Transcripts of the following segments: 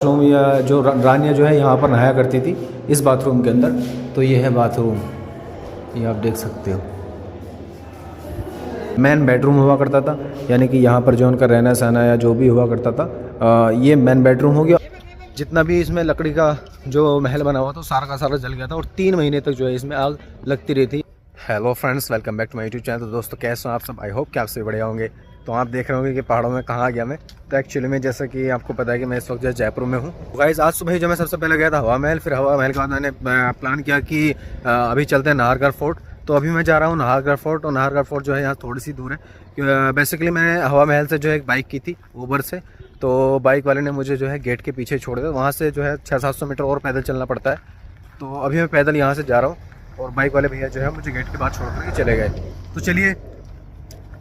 Bathroom या जो रानियाँ जो है यहाँ पर नहाया करती थी इस बाथरूम के अंदर। तो ये है बाथरूम, ये आप देख सकते हो। मेन बेडरूम हुआ करता था, यानी कि यहाँ पर जो उनका रहना सहना या जो भी हुआ करता था ये मेन बेडरूम हो गया। जितना भी इसमें लकड़ी का जो महल बना हुआ था सारा का सारा जल गया था और 3 महीने तक जो है इसमें आग लगती रही थी। Hello friends, welcome back to my YouTube channel. तो दोस्तों कैसे हो आप सब? आई होप कि आप सभी बढ़िया होंगे। तो आप देख रहे होंगे कि पहाड़ों में कहाँ गया मैं। तो एक्चुअली में जैसा कि आपको पता है कि मैं इस वक्त जो जयपुर में हूँ। गाइस आज सुबह ही जो मैं सबसे पहले गया था हवा महल, फिर हवा महल के बाद मैंने प्लान किया कि अभी चलते हैं नाहरगढ़ फोर्ट। तो अभी मैं जा रहा हूँ नाहरगढ़ फोर्ट, और नाहरगढ़ फोर्ट जो है यहाँ थोड़ी सी दूर है। बेसिकली मैंने हवा महल से जो है एक बाइक की थी ऊबर से, तो बाइक वाले ने मुझे जो है गेट के पीछे छोड़ दिया। वहाँ से जो है 600-700 मीटर और पैदल चलना पड़ता है। तो अभी मैं पैदल यहाँ से जा रहा हूँ और बाइक वाले भैया जो है मुझे गेट के बाद छोड़ कर चले गए। तो चलिए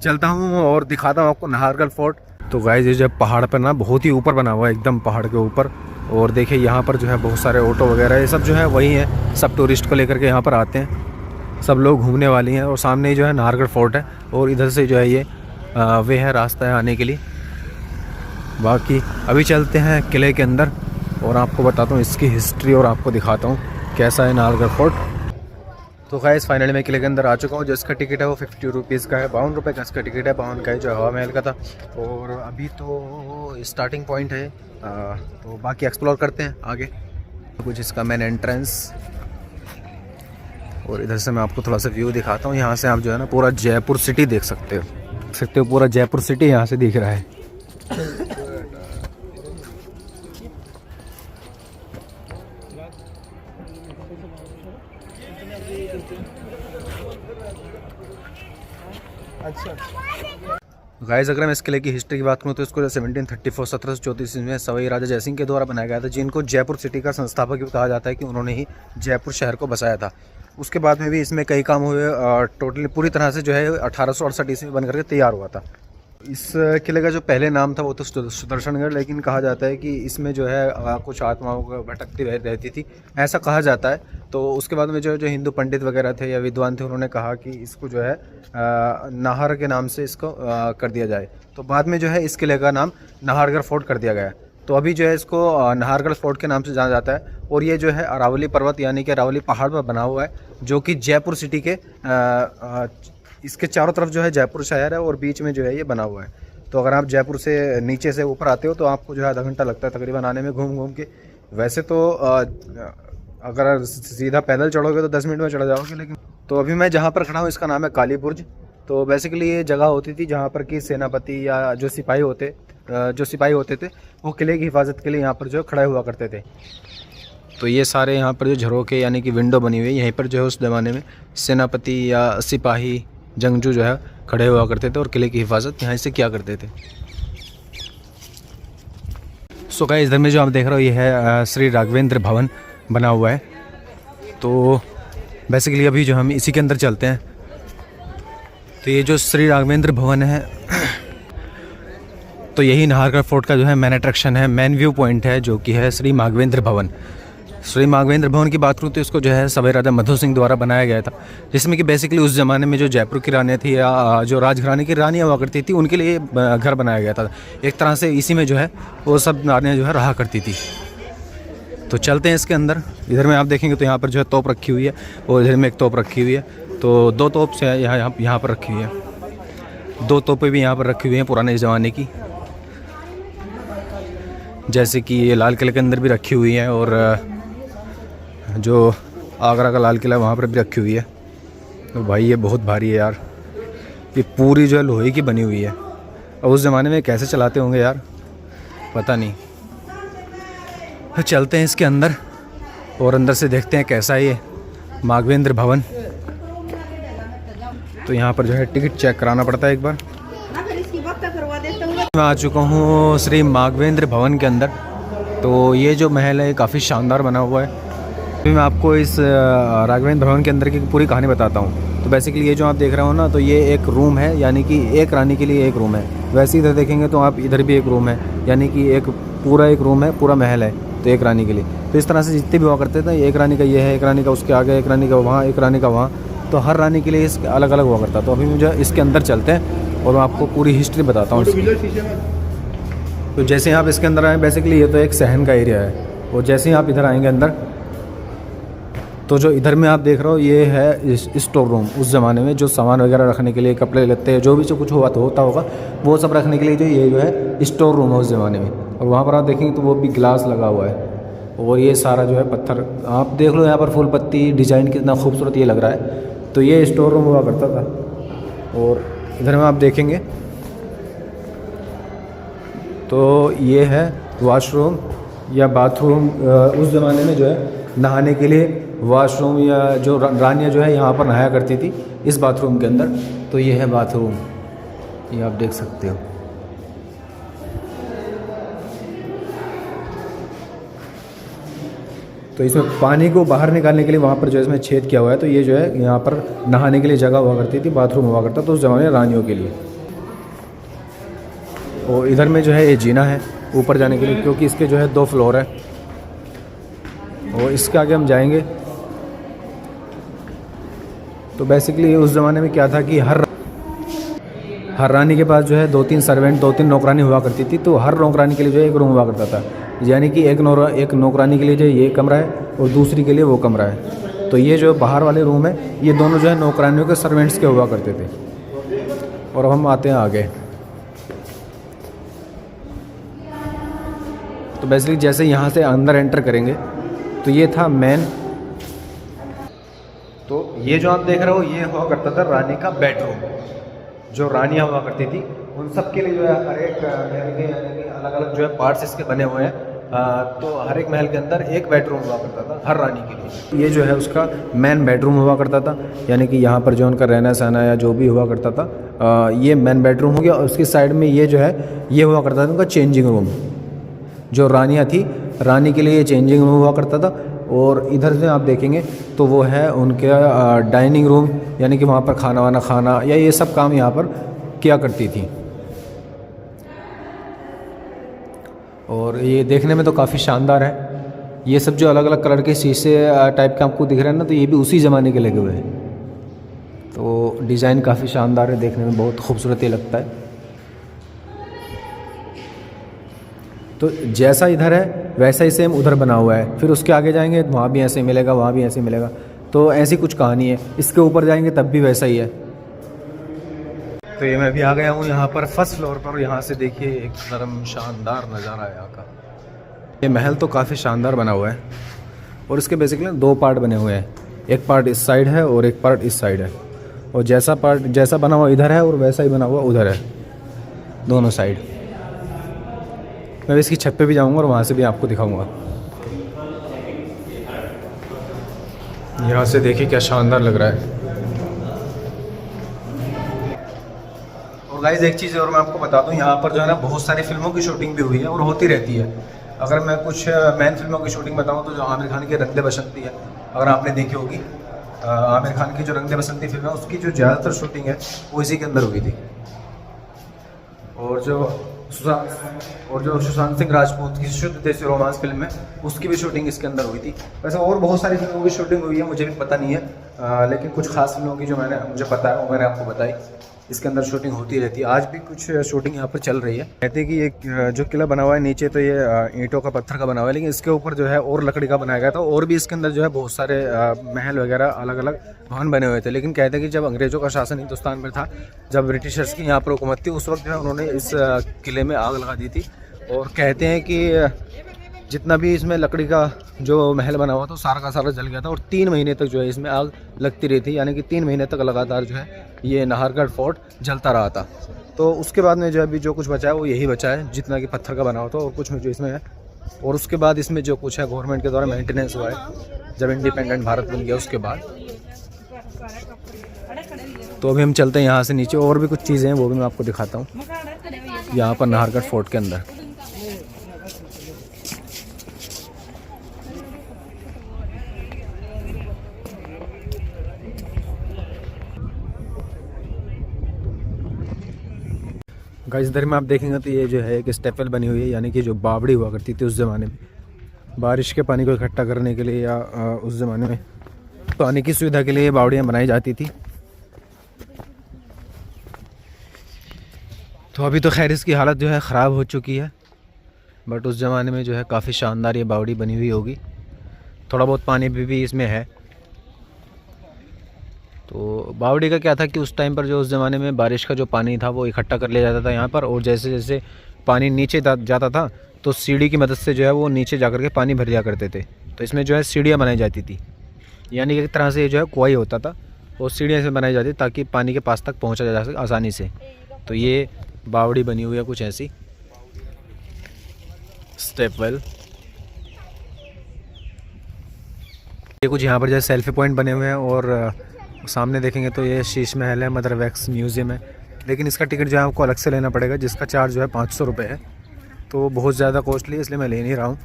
चलता हूँ और दिखाता हूँ आपको नाहरगढ़ फोर्ट। तो गाइस ये जो पहाड़ पर ना बहुत ही ऊपर बना हुआ है, एकदम पहाड़ के ऊपर। और देखिए यहाँ पर जो है बहुत सारे ऑटो वगैरह ये सब जो है वही है, सब टूरिस्ट को लेकर के यहाँ पर आते हैं, सब लोग घूमने वाली हैं। और सामने ही जो है नाहरगढ़ फोर्ट है और इधर से जो है ये वे है रास्ता है आने के लिए। बाकी अभी चलते हैं किले के अंदर और आपको बताता हूँ इसकी हिस्ट्री और आपको दिखाता हूँ कैसा है नाहरगढ़ फोर्ट। तो गाइस फाइनली मैं किले के अंदर आ चुका हूँ। जो इसका टिकट है वो 50 रुपीज़ का है, 52 रुपये का इसका टिकट है, 52 का है जो हवा महल का था। और अभी तो स्टार्टिंग पॉइंट है, तो बाकी एक्सप्लोर करते हैं आगे। कुछ इसका मेन एंट्रेंस, और इधर से मैं आपको थोड़ा सा व्यू दिखाता हूँ। यहाँ से आप जो है ना पूरा जयपुर सिटी देख सकते हो, पूरा जयपुर सिटी यहाँ से दिख रहा है। गाइस अगर मैं इस किले की हिस्ट्री की बात करूँ तो इसको 1734 1734 में सवाई राजा जयसिंह के द्वारा बनाया गया था, जिनको जयपुर सिटी का संस्थापक भी कहा जाता है कि उन्होंने ही जयपुर शहर को बसाया था। उसके बाद में भी इसमें कई काम हुए, टोटली पूरी तरह से जो है 1868 ईस्वी में बन करके तैयार हुआ था। इस किले का जो पहले नाम था वो तो सुदर्शनगढ़, लेकिन कहा जाता है कि इसमें जो है कुछ आत्माओं को भटकती रहती थी, ऐसा कहा जाता है। तो उसके बाद में जो हिंदू पंडित वगैरह थे या विद्वान थे, उन्होंने कहा कि इसको जो है नाहर के नाम से इसको कर दिया जाए। तो बाद में जो है इस किले का नाम नाहरगढ़ फोर्ट कर दिया गया। तो अभी जो है इसको नाहरगढ़ फोर्ट के नाम से जाना जाता है। और ये जो है अरावली पर्वत यानी कि अरावली पहाड़ पर बना हुआ है, जो कि जयपुर सिटी के इसके चारों तरफ जो है जयपुर शहर है और बीच में जो है ये बना हुआ है। तो अगर आप जयपुर से नीचे से ऊपर आते हो तो आपको जो है आधा घंटा लगता है तकरीबन आने में घूम घूम के। वैसे तो अगर सीधा पैदल चढ़ोगे तो 10 मिनट में चढ़ जाओगे। लेकिन तो अभी मैं जहाँ पर खड़ा हूँ इसका नाम है काली बुर्ज। तो बेसिकली ये जगह होती थी जहाँ पर कि सेनापति या जो सिपाही होते थे वो किले की हिफाजत के लिए यहाँ पर जो खड़े हुआ करते थे। तो ये सारे यहाँ पर जो झरोके यानी कि विंडो बनी हुई है, यहीं पर जो है उस ज़माने में सेनापति या सिपाही जंगजू जो है खड़े हुआ करते थे और किले की हिफाजत यहाँ से किया करते थे। सो गाइस इधर में जो आप देख रहे हो ये है श्री राघवेंद्र भवन बना हुआ है। तो बेसिकली अभी जो हम इसी के अंदर चलते हैं। तो ये जो श्री राघवेंद्र भवन है तो यही नाहरगढ़ फोर्ट का जो है मेन अट्रैक्शन है, मेन व्यू पॉइंट है, जो कि है श्री माघवेंद्र भवन। श्री माघवेंद्र भवन की बात करूँ तो इसको जो है सवाई राजा मधु सिंह द्वारा बनाया गया था, जिसमें कि बेसिकली उस ज़माने में जो जयपुर की रानियाँ थी या जो राजघराने की रानियाँ हुआ करती थी उनके लिए घर बनाया गया था। एक तरह से इसी में जो है वो सब रानियाँ जो है रहा करती थी। तो चलते हैं इसके अंदर। इधर में आप देखेंगे तो यहाँ पर जो है तोप रखी हुई है और इधर में एक तोप रखी हुई है। तो 2 तोप से यहाँ पर रखी हुई है। 2 तोपें भी यहाँ पर रखी हुई हैं पुराने ज़माने की, जैसे कि ये लाल किले के अंदर भी रखी हुई है और जो आगरा का लाल किला वहाँ पर भी रखी हुई है। तो भाई ये बहुत भारी है यार, ये पूरी जो है लोहे की बनी हुई है। और उस ज़माने में कैसे चलाते होंगे यार, पता नहीं। तो चलते हैं इसके अंदर और अंदर से देखते हैं कैसा है ये माघवेंद्र भवन। तो यहाँ पर जो है टिकट चेक कराना पड़ता है एक बार। मैं आ चुका हूँ श्री माघवेंद्र भवन के अंदर। तो ये जो महल है काफ़ी शानदार बना हुआ है। अभी मैं आपको इस राघवेंद्र भवन के अंदर की पूरी कहानी बताता हूँ। तो बेसिकली ये जो आप देख रहे हो ना, तो ये एक रूम है, यानी कि एक रानी के लिए एक रूम है। वैसे इधर देखेंगे तो आप इधर भी एक रूम है, यानी कि एक रूम है, पूरा महल है तो एक रानी के लिए। तो इस तरह से जितने भी हुआ करते थे, एक रानी का ये है, एक रानी का उसके आगे, एक रानी का वहाँ, एक रानी का वहाँ, तो हर रानी के लिए इस अलग अलग हुआ करता। तो अभी मुझे इसके अंदर चलते हैं और मैं आपको पूरी हिस्ट्री बताता हूँ। तो जैसे ही आप इसके अंदर आए, बेसिकली ये तो एक सहन का एरिया है, और जैसे ही आप इधर आएंगे अंदर, तो जो इधर में आप देख रहे हो ये है स्टोर रूम। उस ज़माने में जो सामान वगैरह रखने के लिए, कपड़े लत्ते जो भी जो कुछ हुआ तो होता होगा, वो सब रखने के लिए जो ये जो है स्टोर रूम है उस ज़माने में। और वहाँ पर आप देखेंगे तो वो भी ग्लास लगा हुआ है, और ये सारा जो है पत्थर। आप देख लो यहाँ पर फूल पत्ती डिज़ाइन कितना खूबसूरत ये लग रहा है। तो ये स्टोर रूम हुआ करता था। और इधर में आप देखेंगे तो ये है वॉशरूम या बाथरूम। उस ज़माने में जो है नहाने के लिए वॉशरूम, या जो रानियाँ जो है यहाँ पर नहाया करती थी इस बाथरूम के अंदर। तो ये है बाथरूम, ये आप देख सकते हो। तो इसमें पानी को बाहर निकालने के लिए वहाँ पर जो है इसमें छेद किया हुआ है। तो ये जो है यहाँ पर नहाने के लिए जगह हुआ करती थी, बाथरूम हुआ करता तो उस ज़माने में रानियों के लिए। और इधर में जो है ये जीना है ऊपर जाने के लिए, क्योंकि इसके जो है 2 फ्लोर है। और इसके आगे हम जाएंगे तो बेसिकली उस ज़माने में क्या था कि हर रानी के पास जो है 2-3 सर्वेंट, 2-3 नौकरानी हुआ करती थी। तो हर नौकरानी के लिए जो है एक रूम हुआ करता था, यानी कि एक नौकरानी के लिए जो ये कमरा है और दूसरी के लिए वो कमरा है। तो ये जो बाहर वाले रूम है ये दोनों जो है नौकरानियों के सर्वेंट्स के हुआ करते थे। और अब हम आते हैं आगे। तो बेसिकली जैसे यहाँ से अंदर एंटर करेंगे तो ये था मेन। तो ये जो आप देख रहे हो ये हुआ करता था रानी का बेडरूम। जो रानियाँ हुआ करती थी उन सब के लिए जो है हर एक महल के यानी कि अलग अलग जो है पार्ट्स इसके बने हुए हैं। तो हर एक महल के अंदर एक बेडरूम हुआ करता था हर रानी के लिए। ये जो है उसका मेन बेडरूम हुआ करता था, यानी कि यहाँ पर जो उनका रहना सहना या जो भी हुआ करता था ये मेन बेडरूम हो गया। और उसकी साइड में ये जो है ये हुआ करता था उनका चेंजिंग रूम। जो रानियाँ थी रानी के लिए ये चेंजिंग रूम हुआ करता था। और इधर से आप देखेंगे तो वो है उनके डाइनिंग रूम, यानी कि वहाँ पर खाना वाना खाना या ये सब काम यहाँ पर किया करती थी। और ये देखने में तो काफ़ी शानदार है। ये सब जो अलग अलग कलर के शीशे टाइप के आपको दिख रहे हैं ना, तो ये भी उसी ज़माने के लगे हुए हैं। तो डिज़ाइन काफ़ी शानदार है, देखने में बहुत खूबसूरत ही लगता है। तो जैसा इधर है वैसा ही सेम उधर बना हुआ है। फिर उसके आगे जाएंगे वहाँ भी ऐसे मिलेगा, वहाँ भी ऐसे मिलेगा। तो ऐसी कुछ कहानी है। इसके ऊपर जाएंगे तब भी वैसा ही है। तो ये मैं भी आ गया हूँ यहाँ पर फर्स्ट फ्लोर पर। यहाँ से देखिए एक नरम शानदार नज़ारा है यहाँ का। ये महल तो काफ़ी शानदार बना हुआ है। और इसके बेसिकली 2 पार्ट बने हुए हैं, एक पार्ट इस साइड है और एक पार्ट इस साइड है। और जैसा बना हुआ इधर है और वैसा ही बना हुआ उधर है, दोनों साइड। मैं इसकी छत पे भी जाऊंगा और वहाँ से भी आपको दिखाऊंगा। यहाँ से देखिए क्या शानदार लग रहा है। और गाइस एक चीज़ और मैं आपको बता दूं, यहाँ पर जो है ना बहुत सारी फिल्मों की शूटिंग भी हुई है और होती रहती है। अगर मैं कुछ मेन फिल्मों की शूटिंग बताऊँ तो जो आमिर खान की रंग दे बसंती है, अगर आपने देखी होगी, आमिर खान की जो रंग दे बसंती फिल्म है उसकी जो ज़्यादातर शूटिंग है वो इसी के अंदर हुई थी। और जो सुशांत सिंह राजपूत की शुद्ध देसी रोमांस फिल्म है उसकी भी शूटिंग इसके अंदर हुई थी। वैसे और बहुत सारी फिल्मों की शूटिंग हुई है, मुझे भी पता नहीं है, लेकिन कुछ खास फिल्मों की जो मुझे पता है वो मैंने आपको बताई। इसके अंदर शूटिंग होती रहती है, आज भी कुछ शूटिंग यहाँ पर चल रही है। कहते हैं कि ये जो किला बना हुआ है नीचे तो ये ईंटों का पत्थर का बना हुआ है, लेकिन इसके ऊपर जो है और लकड़ी का बनाया गया था। और भी इसके अंदर जो है बहुत सारे महल वगैरह अलग अलग भवन बने हुए थे। लेकिन कहते हैं कि जब अंग्रेज़ों का शासन हिंदुस्तान में था, जब ब्रिटिशर्स की यहाँ पर हुकूमत थी, उस वक्त जो है उन्होंने इस किले में आग लगा दी थी। और कहते हैं कि जितना भी इसमें लकड़ी का जो महल बना हुआ था सारा का सारा जल गया था। और 3 महीने तक जो है इसमें आग लगती रही थी, यानी कि 3 महीने तक लगातार जो है ये नाहरगढ़ फोर्ट जलता रहा था। तो उसके बाद में जो अभी जो कुछ बचा है वो यही बचा है, जितना कि पत्थर का बना हुआ था और कुछ में जो इसमें है। और उसके बाद इसमें जो कुछ है गवर्नमेंट के द्वारा मेंटेनेंस हुआ है जब इंडिपेंडेंट भारत बन गया उसके बाद। तो अभी हम चलते हैं यहाँ से नीचे, और भी कुछ चीज़ें हैं वो भी मैं आपको दिखाता हूँ यहाँ पर नाहरगढ़ फोर्ट के अंदर। गाइस इधर में आप देखेंगे तो ये जो है एक स्टेपल बनी हुई है, यानी कि जो बावड़ी हुआ करती थी उस ज़माने में बारिश के पानी को इकट्ठा करने के लिए, या उस ज़माने में पानी की सुविधा के लिए ये बावड़ियाँ बनाई जाती थी। तो अभी तो खैर इसकी हालत जो है ख़राब हो चुकी है, बट उस ज़माने में जो है काफ़ी शानदार ये बावड़ी बनी हुई होगी। थोड़ा बहुत पानी भी इसमें है। तो बावड़ी का क्या था कि उस टाइम पर जो उस ज़माने में बारिश का जो पानी था वो इकट्ठा कर लिया जाता था यहाँ पर, और जैसे जैसे पानी नीचे जाता था तो सीढ़ी की मदद से जो है वो नीचे जा कर के पानी भर दिया करते थे। तो इसमें जो है सीढ़ियाँ बनाई जाती थी, यानी कि एक तरह से ये जो है कुआँ होता था, वो सीढ़ियाँ से बनाई जाती ताकि पानी के पास तक पहुँचा जा सके आसानी से। तो ये बावड़ी बनी हुई है कुछ ऐसी, स्टेप वेल। ये कुछ यहाँ पर जो है सेल्फी पॉइंट बने हुए हैं, और सामने देखेंगे तो ये शीश महल है, मदर वैक्स म्यूज़ियम है। लेकिन इसका टिकट जो है आपको अलग से लेना पड़ेगा, जिसका चार्ज जो है 500 रुपये है। तो बहुत ज़्यादा कॉस्टली है, इसलिए मैं ले नहीं रहा हूँ,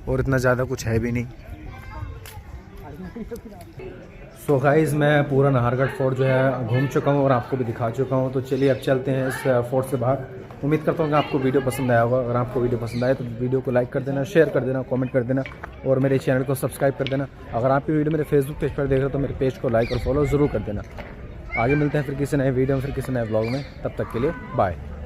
और इतना ज़्यादा कुछ है भी नहीं। सो गाइस, मैं पूरा नाहरगढ़ फोर्ट जो है घूम चुका हूँ और आपको भी दिखा चुका हूँ। तो चलिए अब चलते हैं इस फोर्ट से बाहर। उम्मीद करता हूँ कि आपको वीडियो पसंद आया होगा। अगर आपको वीडियो पसंद आए तो वीडियो को लाइक कर देना, शेयर कर देना, कमेंट कर देना, और मेरे चैनल को सब्सक्राइब कर देना। अगर आप ये वीडियो मेरे फेसबुक पेज पर देख रहे हो तो मेरे पेज को लाइक और फॉलो ज़रूर कर देना। आगे मिलते हैं फिर किसी नए वीडियो में, फिर किसी नए ब्लॉग में। तब तक के लिए बाय।